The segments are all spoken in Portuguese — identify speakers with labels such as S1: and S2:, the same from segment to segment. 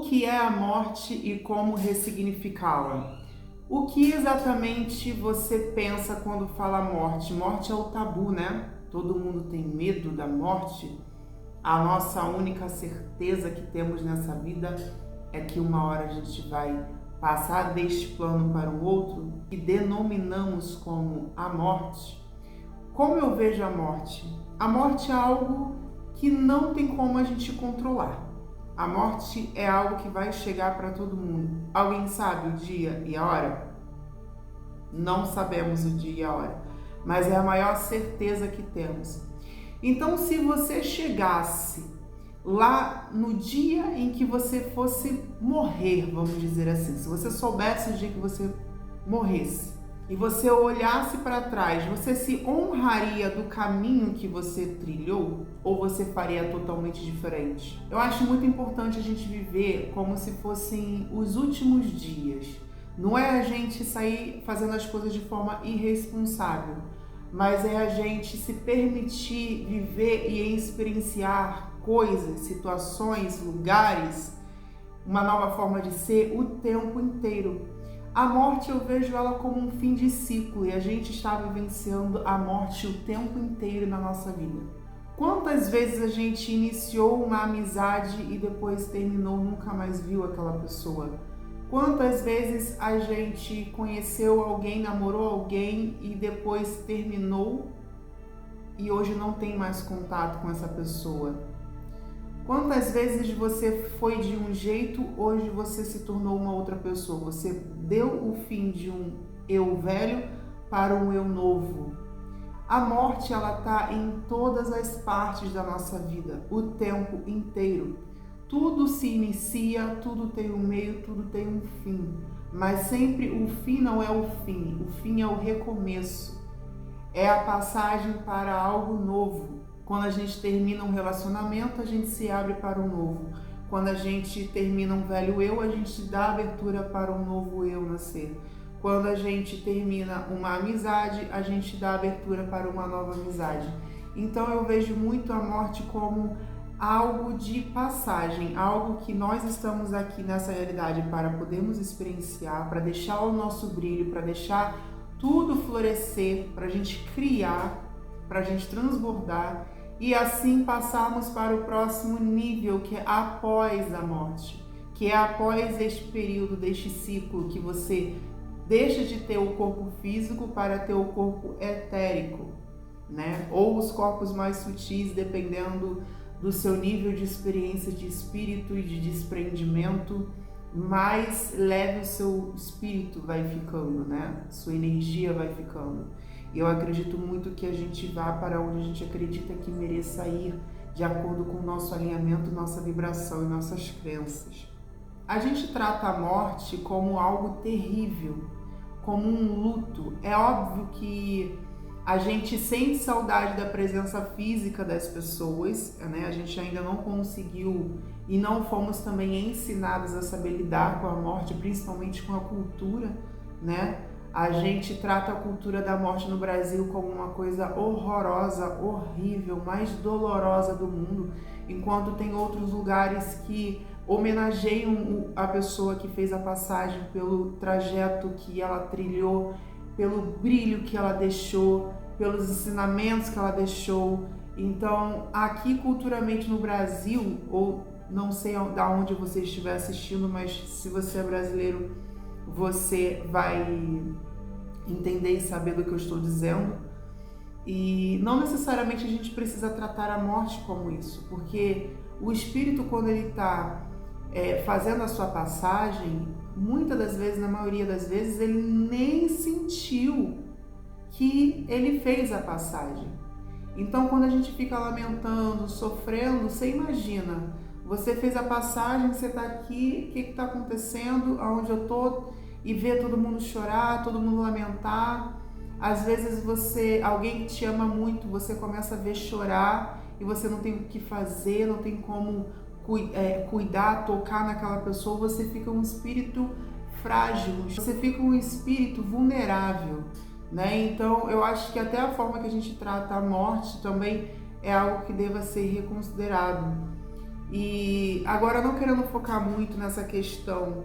S1: que é a morte e como ressignificá-la? O que exatamente você pensa quando fala morte? Morte é o tabu, né? Todo mundo tem medo da morte. A nossa única certeza que temos nessa vida é que uma hora a gente vai passar deste plano para o outro, que denominamos como a morte. Como eu vejo a morte? A morte é algo que não tem como a gente controlar. A morte é algo que vai chegar para todo mundo. Alguém sabe o dia e a hora? Não sabemos o dia e a hora, mas é a maior certeza que temos. Então, se você chegasse lá no dia em que você fosse morrer, vamos dizer assim, se você soubesse o dia que você morresse e você olhasse para trás, você se honraria do caminho que você trilhou ou você faria totalmente diferente? Eu acho muito importante a gente viver como se fossem os últimos dias. Não é a gente sair fazendo as coisas de forma irresponsável, mas é a gente se permitir viver e experienciar coisas, situações, lugares, uma nova forma de ser o tempo inteiro. A morte eu vejo ela como um fim de ciclo e a gente está vivenciando a morte o tempo inteiro na nossa vida. Quantas vezes a gente iniciou uma amizade e depois terminou, nunca mais viu aquela pessoa? Quantas vezes a gente conheceu alguém, namorou alguém e depois terminou e hoje não tem mais contato com essa pessoa? Quantas vezes você foi de um jeito, hoje você se tornou uma outra pessoa? Você deu o fim de um eu velho para um eu novo. A morte, ela está em todas as partes da nossa vida, o tempo inteiro. Tudo se inicia, tudo tem um meio, tudo tem um fim. Mas sempre o fim não é o fim é o recomeço. É a passagem para algo novo. Quando a gente termina um relacionamento, a gente se abre para um novo. Quando a gente termina um velho eu, a gente dá abertura para um novo eu nascer. Quando a gente termina uma amizade, a gente dá abertura para uma nova amizade. Então eu vejo muito a morte como algo de passagem, algo que nós estamos aqui nessa realidade para podermos experienciar, para deixar o nosso brilho, para deixar tudo florescer, para a gente criar, para a gente transbordar e assim passarmos para o próximo nível, que é após a morte, que é após este período, deste ciclo que você deixa de ter o corpo físico para ter o corpo etérico, né? Ou os corpos mais sutis, dependendo do seu nível de experiência de espírito e de desprendimento, mais leve o seu espírito vai ficando, né? Sua energia vai ficando. E eu acredito muito que a gente vá para onde a gente acredita que mereça ir, de acordo com o nosso alinhamento, nossa vibração e nossas crenças. A gente trata a morte como algo terrível, como um luto. É óbvio que a gente sente saudade da presença física das pessoas, né? A gente ainda não conseguiu e não fomos também ensinados a saber lidar com a morte, principalmente com a cultura, né? A gente trata a cultura da morte no Brasil como uma coisa horrorosa, horrível, mais dolorosa do mundo, enquanto tem outros lugares que homenageiam a pessoa que fez a passagem pelo trajeto que ela trilhou, pelo brilho que ela deixou, pelos ensinamentos que ela deixou. Então, aqui culturalmente no Brasil, ou não sei de onde você estiver assistindo, mas se você é brasileiro, você vai entender e saber do que eu estou dizendo. E não necessariamente a gente precisa tratar a morte como isso, porque o espírito, quando ele está fazendo a sua passagem, muitas das vezes, na maioria das vezes, ele nem sentiu que ele fez a passagem. Então, quando a gente fica lamentando, sofrendo, você imagina, você fez a passagem, você está aqui, o que está acontecendo, aonde eu estou, e vê todo mundo chorar, todo mundo lamentar. Às vezes alguém que te ama muito, você começa a ver chorar e você não tem o que fazer, não tem como cuidar, tocar naquela pessoa, você fica um espírito frágil, você fica um espírito vulnerável, né? Então eu acho que até a forma que a gente trata a morte também é algo que deva ser reconsiderado. E agora, não querendo focar muito nessa questão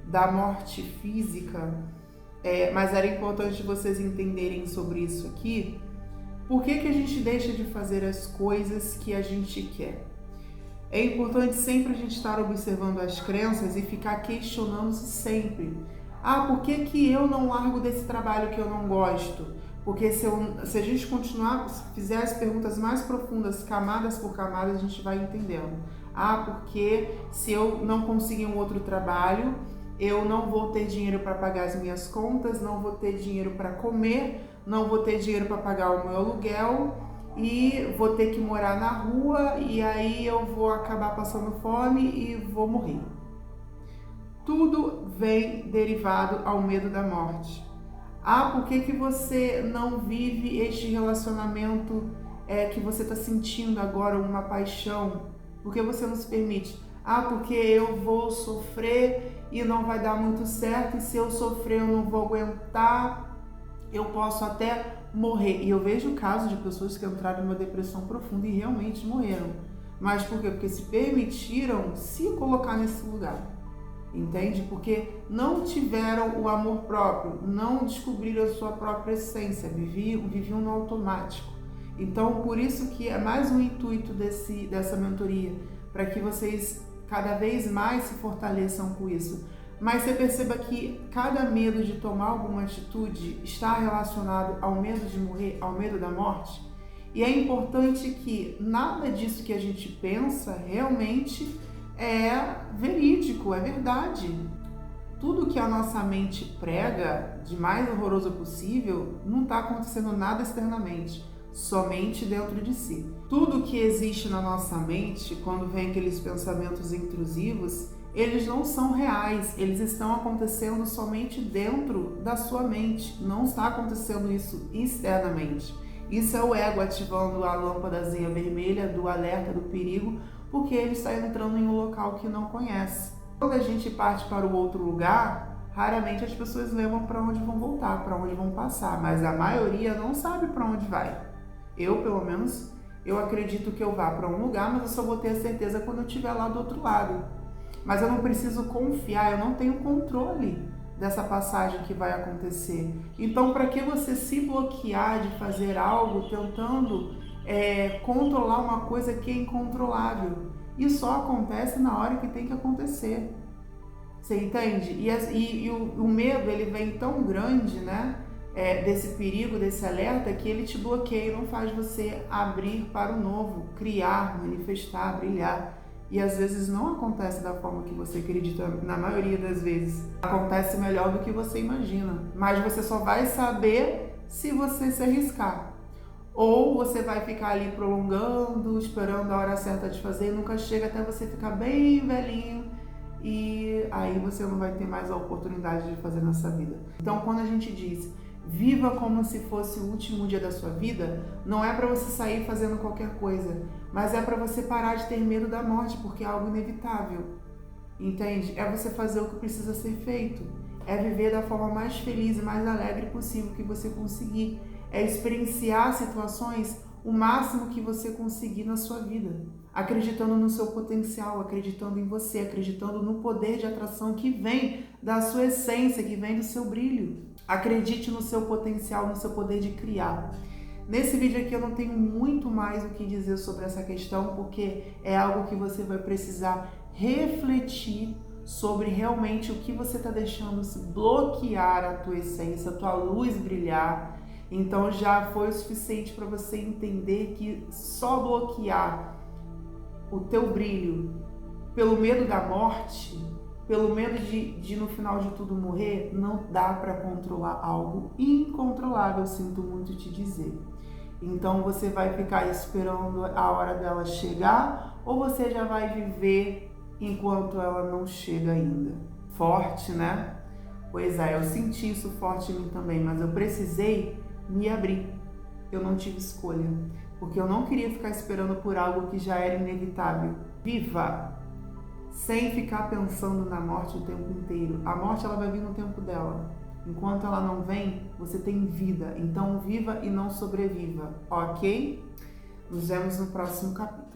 S1: da morte física, mas era importante vocês entenderem sobre isso aqui. Por que a gente deixa de fazer as coisas que a gente quer? É importante sempre a gente estar observando as crenças e ficar questionando-se sempre. Por que eu não largo desse trabalho que eu não gosto? Porque se a gente continuar, fizer as perguntas mais profundas, camadas por camadas, a gente vai entendendo. Porque se eu não conseguir um outro trabalho, eu não vou ter dinheiro para pagar as minhas contas, não vou ter dinheiro para comer, não vou ter dinheiro para pagar o meu aluguel e vou ter que morar na rua e aí eu vou acabar passando fome e vou morrer. Tudo vem derivado ao medo da morte. Por que você não vive este relacionamento que você está sentindo agora, uma paixão? Por que você não se permite? Porque eu vou sofrer e não vai dar muito certo, e se eu sofrer eu não vou aguentar, eu posso até morrer. E eu vejo casos de pessoas que entraram numa depressão profunda e realmente morreram. Mas por quê? Porque se permitiram se colocar nesse lugar. Entende? Porque não tiveram o amor próprio, não descobriram a sua própria essência, viviam no automático. Então, por isso que é mais um intuito dessa mentoria, para que vocês cada vez mais se fortaleçam com isso. Mas você perceba que cada medo de tomar alguma atitude está relacionado ao medo de morrer, ao medo da morte. E é importante que nada disso que a gente pensa realmente é verídico, é verdade. Tudo que a nossa mente prega de mais horroroso possível não está acontecendo nada externamente, somente dentro de si. Tudo que existe na nossa mente, quando vem aqueles pensamentos intrusivos, eles não são reais, eles estão acontecendo somente dentro da sua mente, não está acontecendo isso externamente. Isso é o ego ativando a lâmpadazinha vermelha do alerta do perigo, porque ele está entrando em um local que não conhece. Quando a gente parte para o outro lugar, raramente as pessoas lembram para onde vão voltar, para onde vão passar, mas a maioria não sabe para onde vai. Eu, pelo menos, eu acredito que eu vá para um lugar, mas eu só vou ter a certeza quando eu estiver lá do outro lado. Mas eu não preciso confiar, eu não tenho controle dessa passagem que vai acontecer. Então, para que você se bloquear de fazer algo tentando controlar uma coisa que é incontrolável? E só acontece na hora que tem que acontecer. Você entende? E o medo, ele vem tão grande, né? Desse perigo, desse alerta, que ele te bloqueia, não faz você abrir para o novo, criar, manifestar, brilhar. E às vezes não acontece da forma que você acredita, na maioria das vezes. Acontece melhor do que você imagina, mas você só vai saber se você se arriscar. Ou você vai ficar ali prolongando, esperando a hora certa de fazer, e nunca chega até você ficar bem velhinho, e aí você não vai ter mais a oportunidade de fazer nessa vida. Então, quando a gente diz viva como se fosse o último dia da sua vida, não é para você sair fazendo qualquer coisa, mas é para você parar de ter medo da morte, porque é algo inevitável. Entende? É você fazer o que precisa ser feito. É viver da forma mais feliz e mais alegre possível que você conseguir. É experienciar situações o máximo que você conseguir na sua vida, acreditando no seu potencial, acreditando em você, acreditando no poder de atração que vem da sua essência, que vem do seu brilho. Acredite no seu potencial, no seu poder de criar. Nesse vídeo aqui eu não tenho muito mais o que dizer sobre essa questão, porque é algo que você vai precisar refletir sobre realmente o que você está deixando se bloquear a tua essência, a tua luz brilhar. Então já foi o suficiente para você entender que só bloquear o teu brilho pelo medo da morte, pelo medo de no final de tudo morrer, não dá para controlar algo incontrolável, sinto muito te dizer. Então você vai ficar esperando a hora dela chegar, ou você já vai viver enquanto ela não chega ainda? Forte, né? Pois é, eu senti isso forte em mim também, mas eu precisei me abrir. Eu não tive escolha, porque eu não queria ficar esperando por algo que já era inevitável. Viva! Sem ficar pensando na morte o tempo inteiro. A morte, ela vai vir no tempo dela. Enquanto ela não vem, você tem vida. Então viva e não sobreviva, ok? Nos vemos no próximo capítulo.